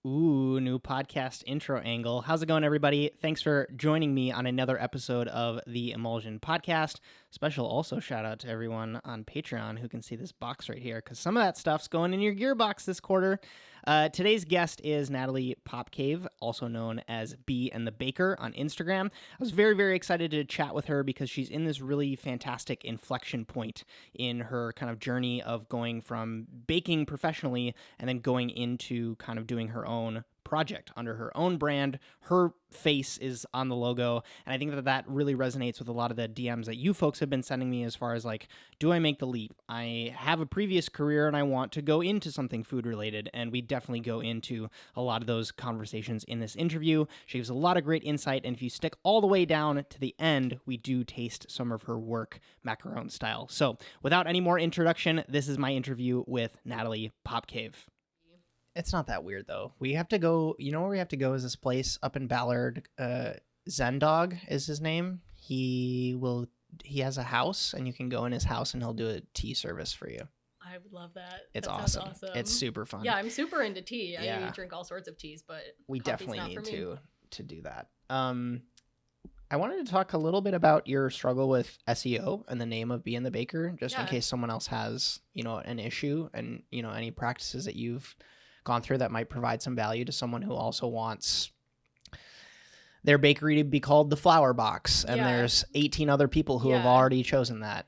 Ooh, new podcast intro angle. How's it going, everybody? Thanks for joining me on another episode of the Emulsion podcast. Special also shout out to everyone on Patreon who can see this box right here, because some of that stuff's going in your gearbox this quarter. Today's guest is Natalie Popkave, also known as Bee and the Baker on Instagram. I was very, very excited to chat with her because she's in this really fantastic inflection point in her kind of journey of going from baking professionally and then going into kind of doing her own project under her own brand. Her face is on the logo, and I think that really resonates with a lot of the DMs that you folks have been sending me as far as like, do I make the leap? I have a previous career and I want to go into something food related, and we definitely go into a lot of those conversations in this interview. She gives a lot of great insight, and if you stick all the way down to the end, we do taste some of her work macaron style. So without any more introduction, this is my interview with Natalie Popkave. It's not that weird, though. We have to go, you know where we have to go is this place up in Ballard. Zen Dog is his name. He has a house, and you can go in his house, and he'll do a tea service for you. I would love that. It's that awesome. It's super fun. Yeah, I'm super into tea. Yeah. I drink all sorts of teas, but we definitely not need for me. to do that. I wanted to talk a little bit about your struggle with SEO and the name of Bee and the Baker, just in case someone else has, an issue, and, any practices that you've gone through that might provide some value to someone who also wants their bakery to be called the Flower Box, and there's 18 other people who have already chosen that.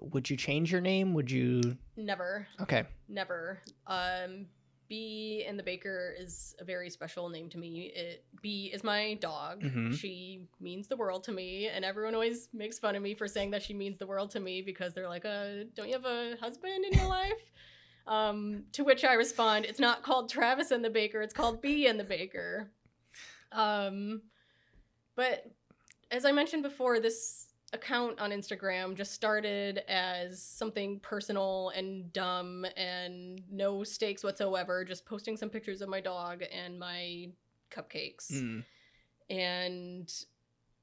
Would you change your name? Would you? Never. Okay. Never. Bee and the Baker is a very special name to me. Bee is my dog. Mm-hmm. She means the world to me, and everyone always makes fun of me for saying that she means the world to me because they're like, don't you have a husband in your life? To which I respond, it's not called Travis and the Baker, it's called Bee and the Baker. But as I mentioned before, this account on Instagram just started as something personal and dumb and no stakes whatsoever, just posting some pictures of my dog and my cupcakes. And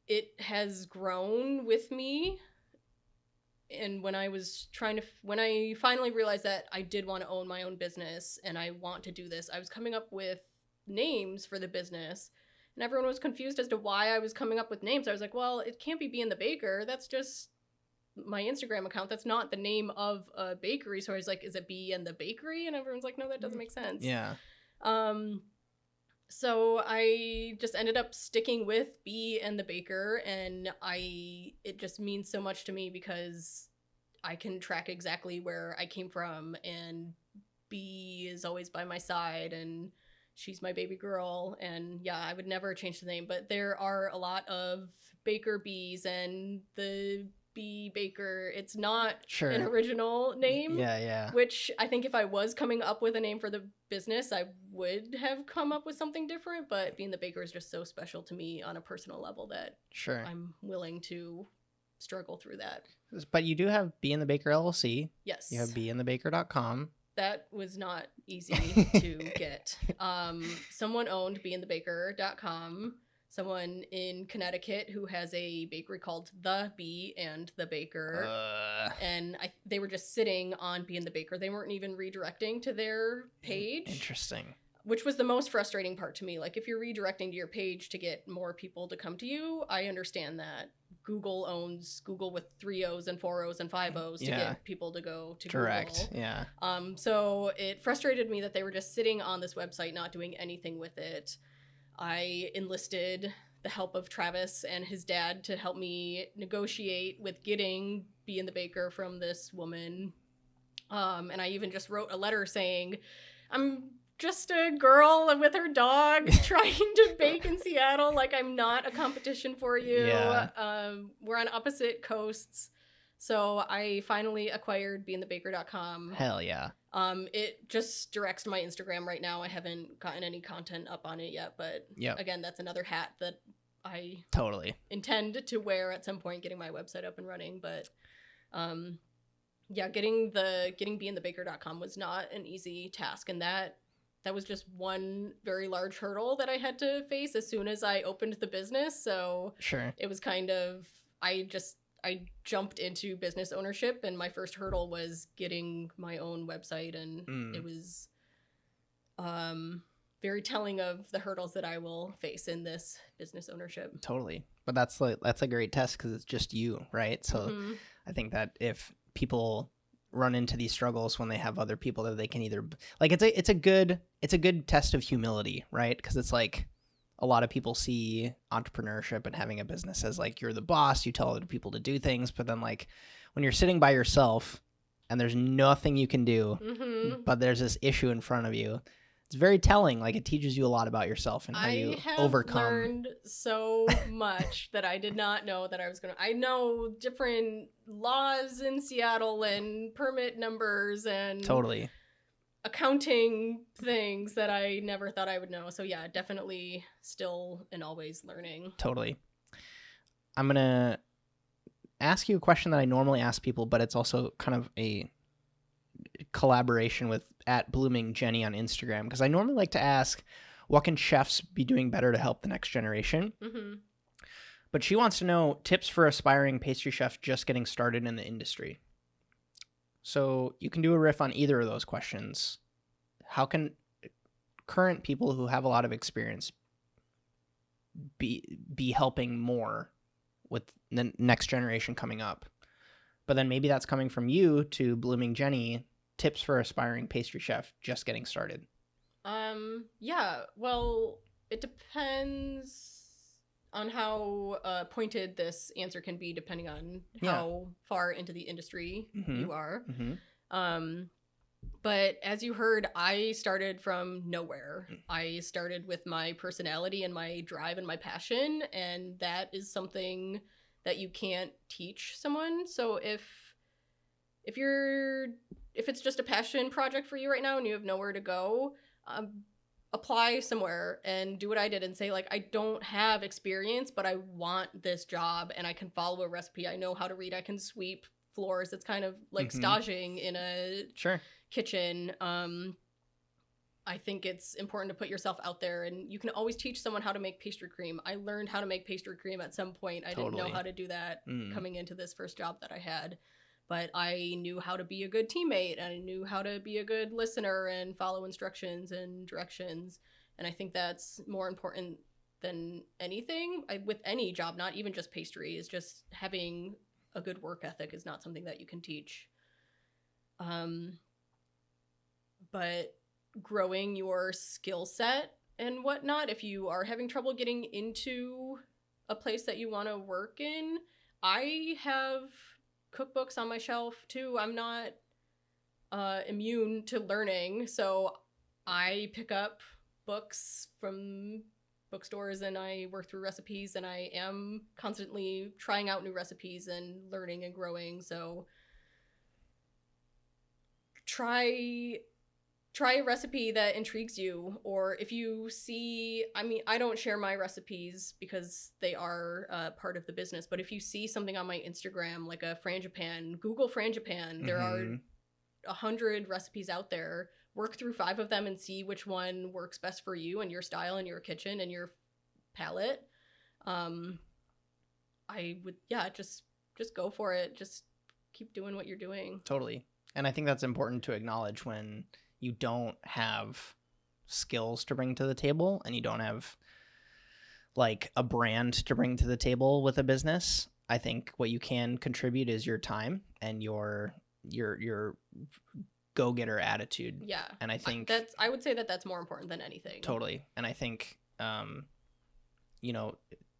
it has grown with me. And when I finally realized that I did want to own my own business and I want to do this, I was coming up with names for the business, and everyone was confused as to why I was coming up with names. I was like, well, it can't be Bee and the Baker. That's just my Instagram account. That's not the name of a bakery. So I was like, is it Bee and the Bakery? And everyone's like, no, that doesn't make sense. Yeah. So I just ended up sticking with Bee and the Baker, and it just means so much to me because I can track exactly where I came from, and Bee is always by my side, and she's my baby girl, and yeah, I would never change the name, but there are a lot of Baker Bees, and the Bee Baker, it's not an original name. Yeah. Which I think if I was coming up with a name for the business, I would have come up with something different, but Bee and the Baker is just so special to me on a personal level that I'm willing to struggle through that. But you do have Bee and the Baker LLC. Yes. You have beeandthebaker.com. That was not easy to get. Someone owned beeandthebaker.com. Someone in Connecticut who has a bakery called The Bee and the Baker. And they were just sitting on Bee and the Baker. They weren't even redirecting to their page. Interesting. Which was the most frustrating part to me. Like, if you're redirecting to your page to get more people to come to you, I understand that. Google owns Google with 3 O's and 4 O's and 5 O's to get people to go to Correct. Google. Yeah. So it frustrated me that they were just sitting on this website, not doing anything with it. I enlisted the help of Travis and his dad to help me negotiate with getting Bee and the Baker from this woman. And I even just wrote a letter saying, I'm just a girl with her dog trying to bake in Seattle. Like, I'm not a competition for you. Yeah. We're on opposite coasts. So I finally acquired beeandthebaker.com. Hell yeah. It just directs to my Instagram right now. I haven't gotten any content up on it yet, but again, that's another hat that I intend to wear at some point, getting my website up and running. But getting beeandthebaker.com was not an easy task, and that was just one very large hurdle that I had to face as soon as I opened the business. So it was kind of, I jumped into business ownership, and my first hurdle was getting my own website, and it was very telling of the hurdles that I will face in this business ownership. Totally. But that's a great test because it's just you, right? So I think that if people run into these struggles when they have other people that they can either like, it's a good test of humility, right? Because it's like a lot of people see entrepreneurship and having a business as like you're the boss, you tell other people to do things, but then like when you're sitting by yourself and there's nothing you can do, but there's this issue in front of you, it's very telling. Like, it teaches you a lot about yourself and how you overcome. I have learned so much that I did not know that I was going to. I know different laws in Seattle and permit numbers and totally accounting things that I never thought I would know. So yeah, definitely still and always learning. Totally. I'm going to ask you a question that I normally ask people, but it's also kind of a collaboration with @BloomingJenny on Instagram, because I normally like to ask, what can chefs be doing better to help the next generation? But she wants to know tips for aspiring pastry chefs just getting started in the industry. So you can do a riff on either of those questions. How can current people who have a lot of experience be helping more with the next generation coming up? But then maybe that's coming from you to Blooming Jenny, tips for aspiring pastry chef just getting started. Yeah, well, it depends on how pointed this answer can be, depending on how far into the industry you are. But as you heard, I started from nowhere. I started with my personality and my drive and my passion, and that is something that you can't teach someone. So if it's just a passion project for you right now and you have nowhere to go, apply somewhere and do what I did and say, like, I don't have experience, but I want this job and I can follow a recipe. I know how to read. I can sweep floors. It's kind of like staging in a kitchen. I think it's important to put yourself out there, and you can always teach someone how to make pastry cream. I learned how to make pastry cream at some point. I didn't know how to do that coming into this first job that I had, but I knew how to be a good teammate, and I knew how to be a good listener and follow instructions and directions. And I think that's more important than anything with any job, not even just pastry, is just having a good work ethic is not something that you can teach. But growing your skill set and whatnot, if you are having trouble getting into a place that you want to work in, I have cookbooks on my shelf too. I'm not immune to learning, so I pick up books from bookstores and I work through recipes, and I am constantly trying out new recipes and learning and growing. So try a recipe that intrigues you, or if you see, I mean, I don't share my recipes because they are part of the business, but if you see something on my Instagram, like a frangipane, Google frangipane. There are 100 recipes out there. Work through 5 of them and see which one works best for you and your style and your kitchen and your palate. I would, just go for it. Just keep doing what you're doing. Totally. And I think that's important to acknowledge when you don't have skills to bring to the table and you don't have like a brand to bring to the table with a business. I think what you can contribute is your time and your go-getter attitude. Yeah. And I think I would say that's more important than anything. Totally. And I think,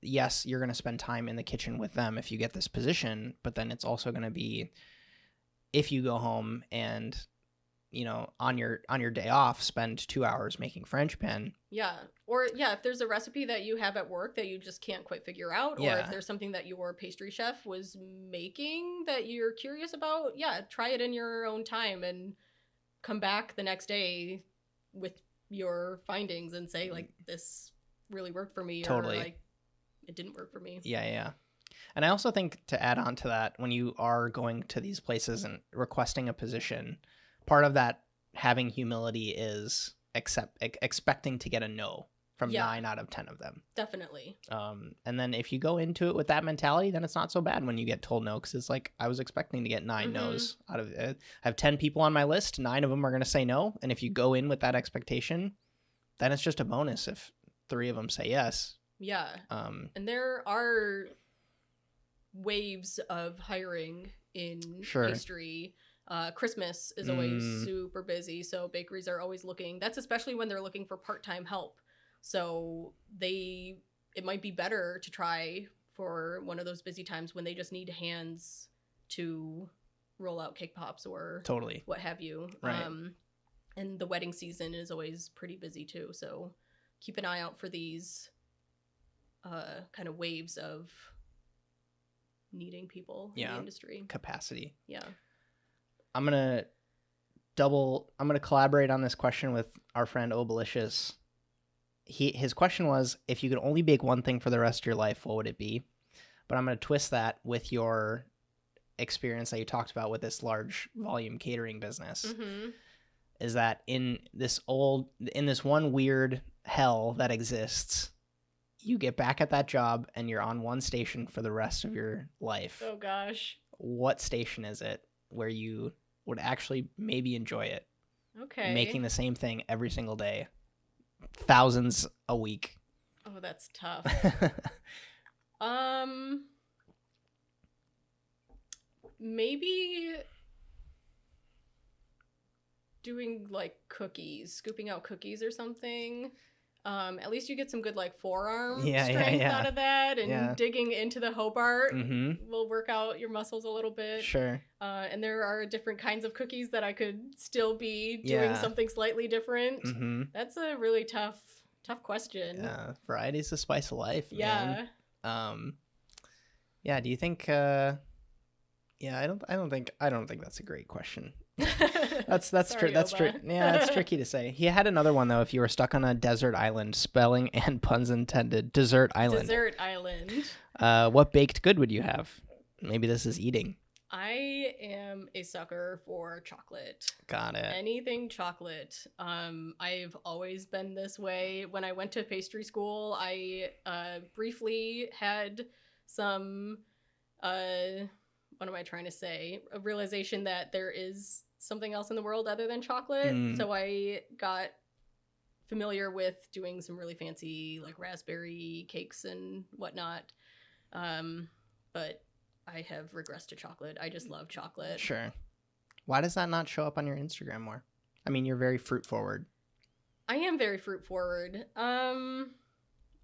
yes, you're going to spend time in the kitchen with them if you get this position, but then it's also going to be, if you go home and, on your day off, spend 2 hours making frangipane. Yeah. Or if there's a recipe that you have at work that you just can't quite figure out, or if there's something that your pastry chef was making that you're curious about, try it in your own time and come back the next day with your findings and say, like, this really worked for me. Totally. Or like, it didn't work for me. Yeah. And I also think, to add on to that, when you are going to these places and requesting a position, part of that having humility is expecting to get a no from 9 out of 10 of them. Definitely. And then if you go into it with that mentality, then it's not so bad when you get told no, because it's like, I was expecting to get 9 no's out of it. I have 10 people on my list, 9 of them are going to say no. And if you go in with that expectation, then it's just a bonus if 3 of them say yes. Yeah. And there are waves of hiring in pastry. Christmas is always super busy, so bakeries are always looking. That's especially when they're looking for part-time help. So it might be better to try for one of those busy times when they just need hands to roll out cake pops or what have you. Right. And the wedding season is always pretty busy too. So keep an eye out for these kind of waves of needing people in the industry. Capacity. Yeah. I'm going to collaborate on this question with our friend Obelicious. His question was, if you could only bake one thing for the rest of your life, what would it be? But I'm going to twist that with your experience that you talked about with this large volume catering business. Mm-hmm. Is that in this one weird hell that exists, you get back at that job and you're on one station for the rest of your life. Oh gosh. What station is it where you would actually maybe enjoy it? Okay. Making the same thing every single day. Thousands a week. Oh, that's tough. Maybe doing like cookies, scooping out cookies or something. At least you get some good like forearm strength out of that, and digging into the Hobart will work out your muscles a little bit. Sure. And there are different kinds of cookies that I could still be doing something slightly different. Mm-hmm. That's a really tough question. Yeah, variety's the spice of life. Yeah. Man. Yeah. Do you think? I don't think that's a great question. That's Sorry, true. Yeah, it's tricky to say. He had another one though. If you were stuck on a desert island, spelling and puns intended. Desert island. Desert island. What baked good would you have? Maybe this is eating. I am a sucker for chocolate. Got it. Anything chocolate. I've always been this way. When I went to pastry school, I briefly had some what am I trying to say? A realization that there is something else in the world other than chocolate. So I got familiar with doing some really fancy like raspberry cakes and whatnot. But I have regressed to chocolate. I just love chocolate. Sure. Why does that not show up on your Instagram more? I mean, you're very fruit forward. I am very fruit forward.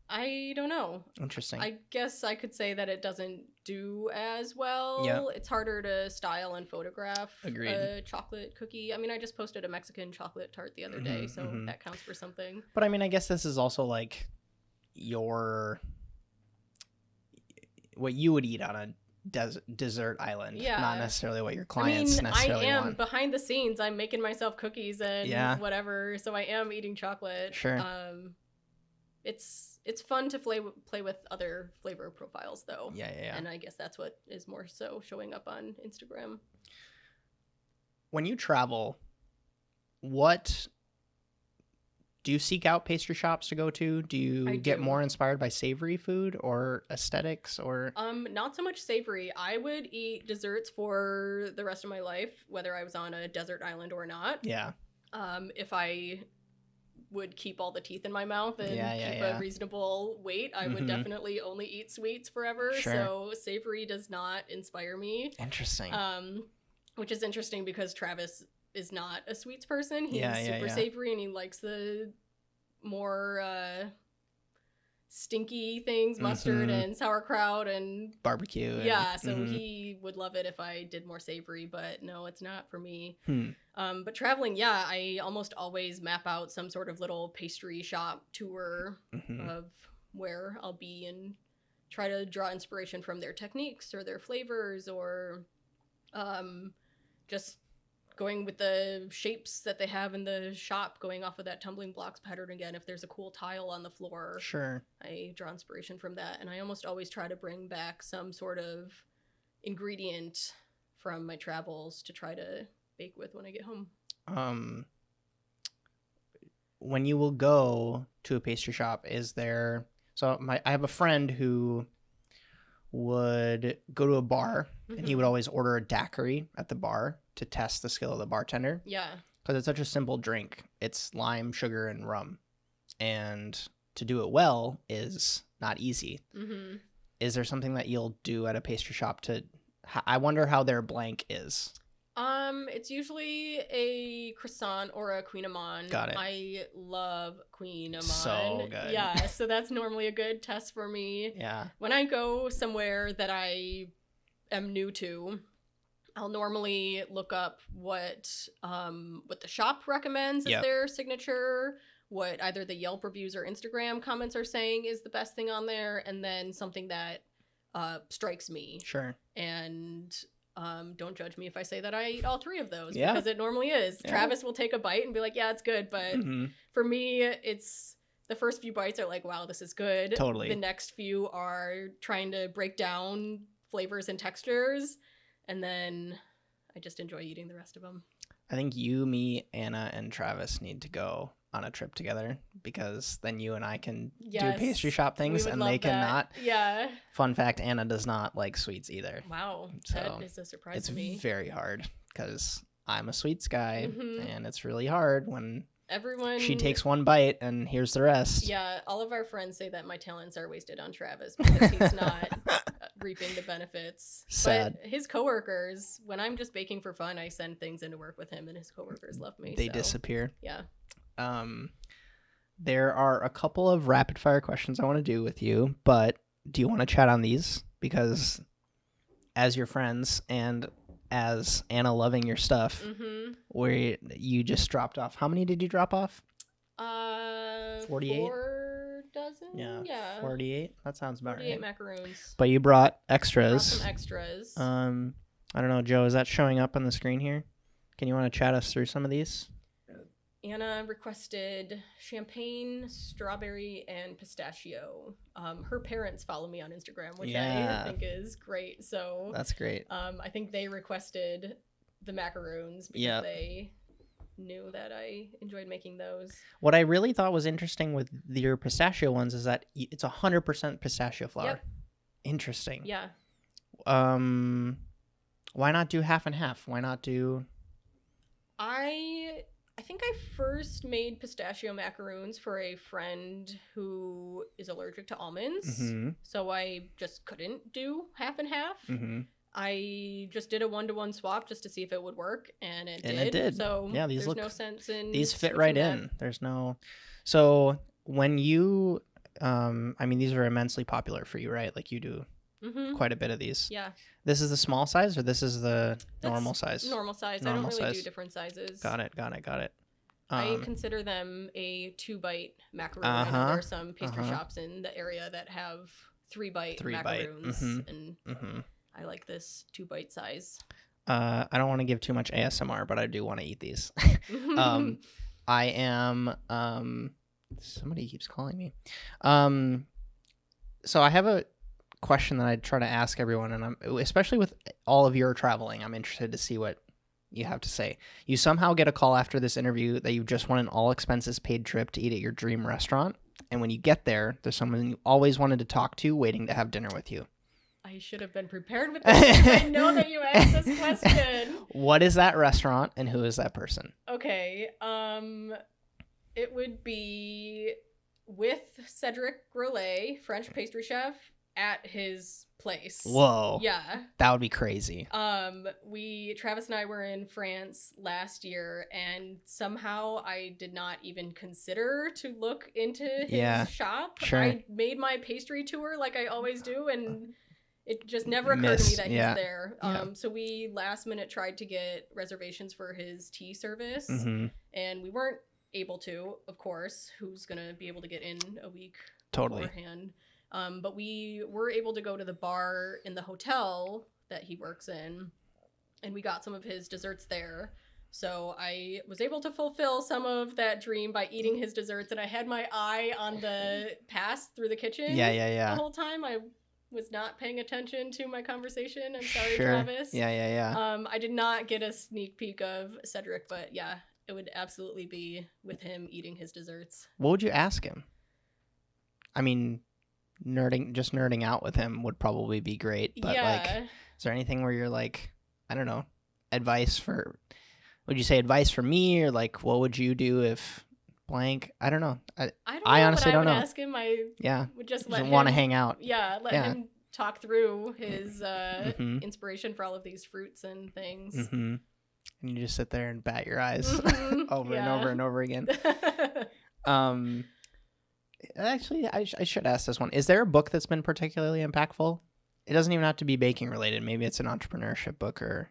I don't know. Interesting. I guess I could say that it doesn't do as well. Yep. It's harder to style and photograph Agreed. a chocolate cookie. I mean, I just posted a Mexican chocolate tart the other day, so that counts for something. But I mean, I guess this is also like what you would eat on a desert island, not necessarily what your clients necessarily want. I am behind the scenes. I'm making myself cookies and whatever, so I am eating chocolate. Sure. It's fun to play with other flavor profiles though. Yeah. And I guess that's what is more so showing up on Instagram. When you travel, what do you seek out pastry shops to go to? Do you get more inspired by savory food or aesthetics or? Not so much savory. I would eat desserts for the rest of my life, whether I was on a desert island or not. Yeah. If I would keep all the teeth in my mouth and keep a reasonable weight, I would definitely only eat sweets forever. Sure. So savory does not inspire me. Interesting. Which is interesting because Travis is not a sweets person. He's super savory and he likes the more stinky things, mustard and sauerkraut and barbecue. So he would love it if I did more savory, but no, it's not for me. But traveling, I almost always map out some sort of little pastry shop tour of where I'll be and try to draw inspiration from their techniques or their flavors or just going with the shapes that they have in the shop, going off of that tumbling blocks pattern again. If there's a cool tile on the floor, I draw inspiration from that. And I almost always try to bring back some sort of ingredient from my travels to try to bake with when I get home. When you will go to a pastry shop, is there... So I have a friend who would go to a bar and he would always order a daiquiri at the bar to test the skill of the bartender. Yeah. Because it's such a simple drink. It's lime, sugar, and rum. and to do it well is not easy. Mm-hmm. Is there something that you'll do at a pastry shop to? I wonder how their blank is. It's usually a croissant or a Queen Amande. Got it. I love Queen Amande. So good. Yeah, so that's normally a good test for me. Yeah. When I go somewhere that I am new to, I'll normally look up what the shop recommends as their signature, what either the Yelp reviews or Instagram comments are saying is the best thing on there, and then something that strikes me. Sure. And don't judge me if I say that I eat all three of those, Yeah. because it normally is. Yeah. Travis will take a bite and be like, yeah, it's good. But for me, it's the first few bites are like, wow, this is good. Totally. The next few are trying to break down flavors and textures. And then I just enjoy eating the rest of them. I think you, me, Anna, and Travis need to go on a trip together, because then you and I can do pastry shop things and they cannot. Yeah. Fun fact, Anna does not like sweets either. Wow. So that is a surprise to me. It's very hard because I'm a sweets guy and it's really hard when she takes one bite and here's the rest. Yeah. All of our friends say that my talents are wasted on Travis because he's not reaping the benefits. Sad. But his coworkers, when I'm just baking for fun, I send things into work with him and his coworkers love me. They disappear. Yeah. There are a couple of rapid fire questions I want to do with you, but do you want to chat on these? Because as your friends and as Anna loving your stuff, where you just dropped off. How many did you drop off? 48? 4 dozen? Yeah. 48? That sounds about 48 right. macaroons. But you brought extras. Brought some extras. I don't know, Joe, is that showing up on the screen here? Can you want to chat us through some of these? Anna requested champagne, strawberry, and pistachio. Her parents follow me on Instagram, which I think is great. So that's great. I think they requested the macaroons because they knew that I enjoyed making those. What I really thought was interesting with your pistachio ones is that it's 100% pistachio flour. Yep. Interesting. Yeah. Why not do half and half? Why not do... I think I first made pistachio macaroons for a friend who is allergic to almonds. So I just couldn't do half and half. I just did a 1-to-1 swap just to see if it would work, and it did. So yeah, these there's no sense in these fit right in. There's no... So when you... I mean, these are immensely popular for you, right? Like you do quite a bit of these. Yeah. This is the small size, or this is the normal size? Normal size. I don't really do different sizes. Got it. I consider them a 2-bite macaroon. I know there are some pastry shops in the area that have 3-bite macaroons, and I like this 2-bite size. I don't want to give too much ASMR, but I do want to eat these. I am... somebody keeps calling me. So I have a question that I try to ask everyone, and especially with all of your traveling, I'm interested to see what you have to say. You somehow get a call after this interview that you've just won an all expenses paid trip to eat at your dream restaurant, and when you get there, there's someone you always wanted to talk to waiting to have dinner with you. I should have been prepared with this. I know that you asked this question. What is that restaurant, and who is that person? Okay, it would be with Cedric Grolet, French pastry chef, at his place. Whoa. Yeah. That would be crazy. Travis and I were in France last year, and somehow I did not even consider to look into his shop. Sure. I made my pastry tour like I always do, and it just never occurred to me that he's there. So we last minute tried to get reservations for his tea service, and we weren't able to, of course. Who's gonna be able to get in a week beforehand? But we were able to go to the bar in the hotel that he works in, and we got some of his desserts there. So I was able to fulfill some of that dream by eating his desserts, and I had my eye on the pass through the kitchen the whole time. I was not paying attention to my conversation. I'm sorry, Travis. I did not get a sneak peek of Cedric, but yeah, it would absolutely be with him eating his desserts. What would you ask him? I mean... nerding out with him would probably be great, but like, is there anything where you're like, I don't know, would you say advice for me, or like what would you do if blank. I don't know. I don't I know, honestly but I don't would know. ask him. I Yeah. would just Just let want to him hang out. Yeah, let Yeah. him talk through his Mhm. inspiration for all of these fruits and things. Mhm. And you just sit there and bat your eyes Mhm, over and yeah. over and over again. Actually, I should ask this one. Is there a book that's been particularly impactful? It doesn't even have to be baking related. Maybe it's an entrepreneurship book or.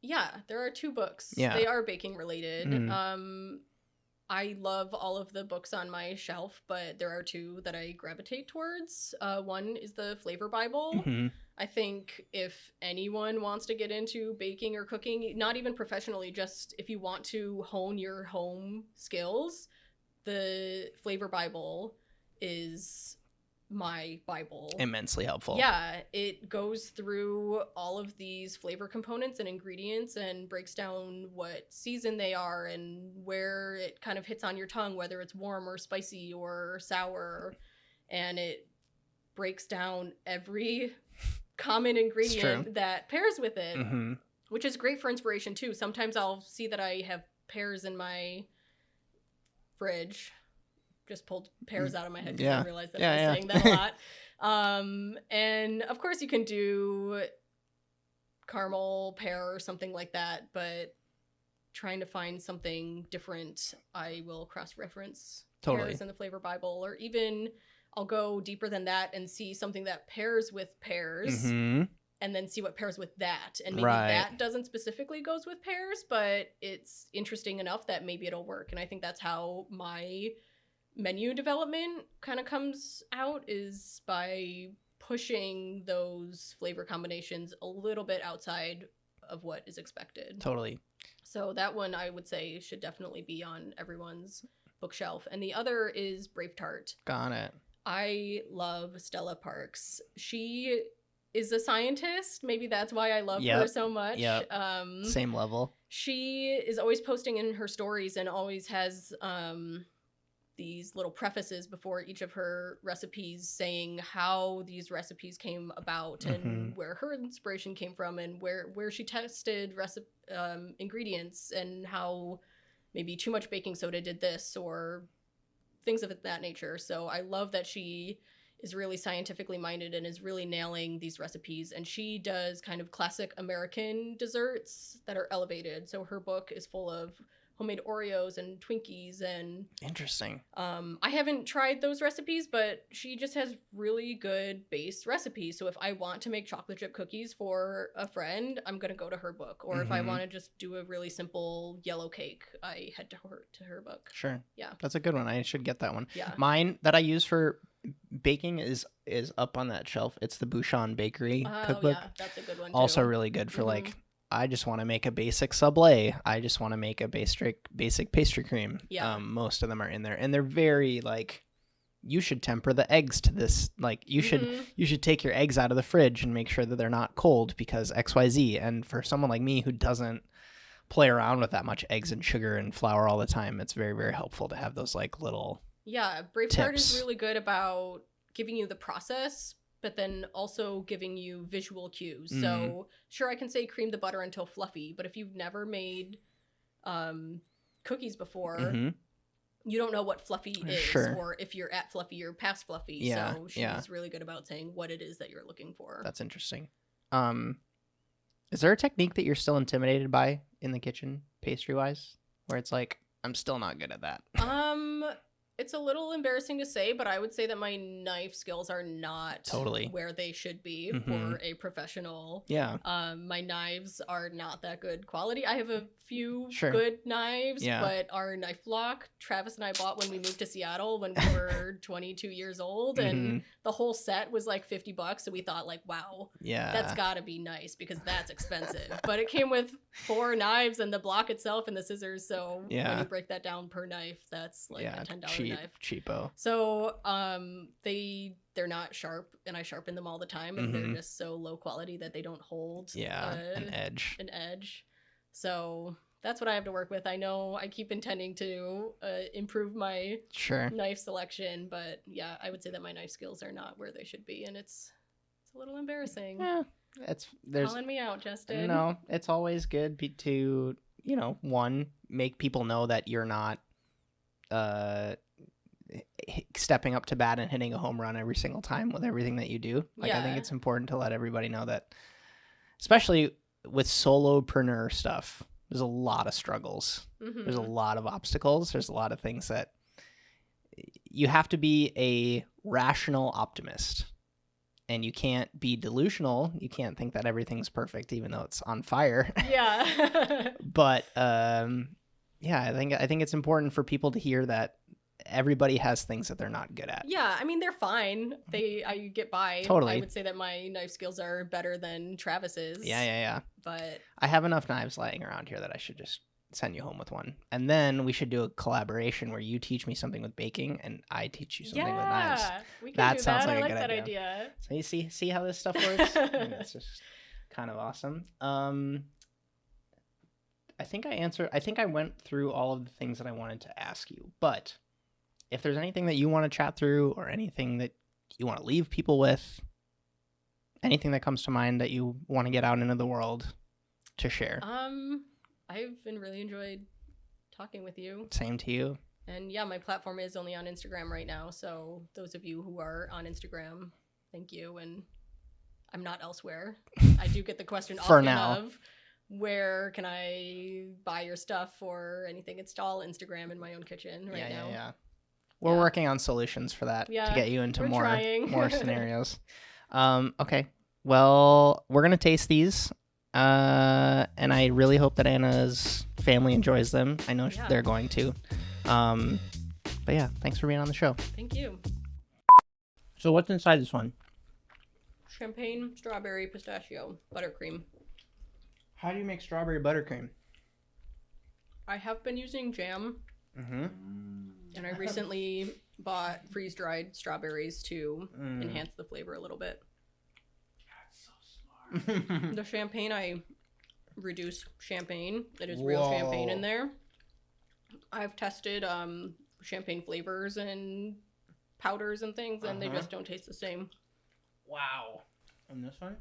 Yeah, there are 2 books. Yeah. They are baking related. Mm. I love all of the books on my shelf, but there are 2 that I gravitate towards. One is the Flavor Bible. Mhm. I think if anyone wants to get into baking or cooking, not even professionally, just if you want to hone your home skills, the Flavor Bible is my Bible. Immensely helpful. Yeah, it goes through all of these flavor components and ingredients and breaks down what season they are and where it kind of hits on your tongue, whether it's warm or spicy or sour. And it breaks down every common ingredient that pairs with it, Mm-hmm. which is great for inspiration too. Sometimes I'll see that I have pears in my fridge. Just pulled pears out of my head because I realized that I was saying that a lot. And of course you can do caramel, pear, or something like that, but trying to find something different, I will cross-reference pears in the Flavor Bible, or even I'll go deeper than that and see something that pairs with pears, and then see what pairs with that. And maybe that doesn't specifically goes with pears, but it's interesting enough that maybe it'll work. And I think that's how my menu development kind of comes out, is by pushing those flavor combinations a little bit outside of what is expected. Totally. So that one I would say should definitely be on everyone's bookshelf. And the other is Brave Tart. Got it. I love Stella Parks. She is a scientist. Maybe that's why I love her so much. Same level. She is always posting in her stories and always has these little prefaces before each of her recipes saying how these recipes came about and where her inspiration came from and where she tested ingredients and how maybe too much baking soda did this or things of that nature. So I love that she is really scientifically minded and is really nailing these recipes. And she does kind of classic American desserts that are elevated. So her book is full of homemade Oreos and Twinkies and interesting. I haven't tried those recipes, but she just has really good base recipes. So if I want to make chocolate chip cookies for a friend, I'm gonna go to her book. Or if I want to just do a really simple yellow cake, I head to her book. Sure. Yeah. That's a good one. I should get that one. Yeah. Mine that I use for baking is up on that shelf. It's the Bouchon Bakery cookbook. Yeah, that's a good one too. Also really good for like, I just want to make a basic sablé. I just want to make a basic pastry cream. Yeah. Most of them are in there, and they're very like, you should temper the eggs to this. Like you should take your eggs out of the fridge and make sure that they're not cold because XYZ. And for someone like me who doesn't play around with that much eggs and sugar and flour all the time, it's very, very helpful to have those like little Brave Tart is really good about giving you the process, but then also giving you visual cues. So sure, I can say cream the butter until fluffy, but if you've never made cookies before, you don't know what fluffy is, or if you're at fluffy or past fluffy. Yeah, so she's really good about saying what it is that you're looking for. That's interesting. Is there a technique that you're still intimidated by in the kitchen, pastry-wise, where it's like, I'm still not good at that? It's a little embarrassing to say, but I would say that my knife skills are not where they should be for a professional. Yeah. My knives are not that good quality. I have a few good knives, but our knife block, Travis and I bought when we moved to Seattle when we were 22 years old, and the whole set was like $50. So we thought like, wow, that's gotta be nice because that's expensive. But it came with 4 knives and the block itself and the scissors. So when you break that down per knife, that's like a $10 knife. Cheapo. So they're not sharp, and I sharpen them all the time, and they're just so low quality that they don't hold an edge. So that's what I have to work with. I know I keep intending to improve my knife selection, but yeah, I would say that my knife skills are not where they should be, and it's a little embarrassing. There's calling me out, Justin. No, it's always good to one, make people know that you're not stepping up to bat and hitting a home run every single time with everything that you do. I think it's important to let everybody know that, especially with solopreneur stuff, there's a lot of struggles. There's a lot of obstacles. There's a lot of things that you have to be a rational optimist, and you can't be delusional. You can't think that everything's perfect, even though it's on fire. Yeah. But I think it's important for people to hear that everybody has things that they're not good at. Yeah, I mean, they're fine. I get by. Totally. I would say that my knife skills are better than Travis's. Yeah. But I have enough knives lying around here that I should just send you home with one. And then we should do a collaboration where you teach me something with baking and I teach you something with knives. We can That do sounds that. like I a like good that idea. idea. So you see how this stuff works? I think that's just kind of awesome. I think I went through all of the things that I wanted to ask you, but if there's anything that you want to chat through or anything that you want to leave people with, anything that comes to mind that you want to get out into the world to share. I've been really enjoyed talking with you. Same to you. And yeah, my platform is only on Instagram right now, so those of you who are on Instagram, thank you. And I'm not elsewhere. I do get the question For often now. of, where can I buy your stuff or anything? It's all Instagram in my own kitchen right now. Yeah. We're working on solutions for that to get you into more scenarios. Okay. Well, we're going to taste these. And I really hope that Anna's family enjoys them. I know they're going to. But yeah, thanks for being on the show. Thank you. So what's inside this one? Champagne, strawberry, pistachio, buttercream. How do you make strawberry buttercream? I have been using jam. Mm-hmm. And I recently bought freeze-dried strawberries to enhance the flavor a little bit. That's so smart. The champagne, I reduce champagne. It is real champagne in there. I've tested champagne flavors and powders and things, and they just don't taste the same. Wow. And this one?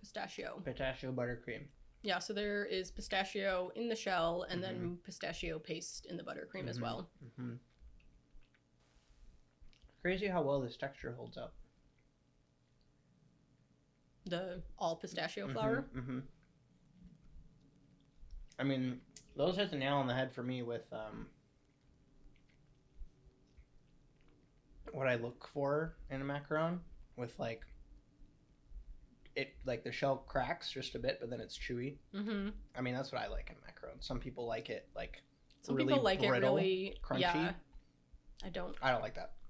Pistachio. Pistachio buttercream. Yeah, so there is pistachio in the shell and then pistachio paste in the buttercream as well. Mm-hmm. Crazy how well this texture holds up. The all pistachio flour? Mm-hmm. I mean, those hit the nail on the head for me with what I look for in a macaron, with like the shell cracks just a bit, but then it's chewy. Mm-hmm. I mean, that's what I like in macaron. Some people like it like Some really people like brittle, it really crunchy. Yeah, I don't like that.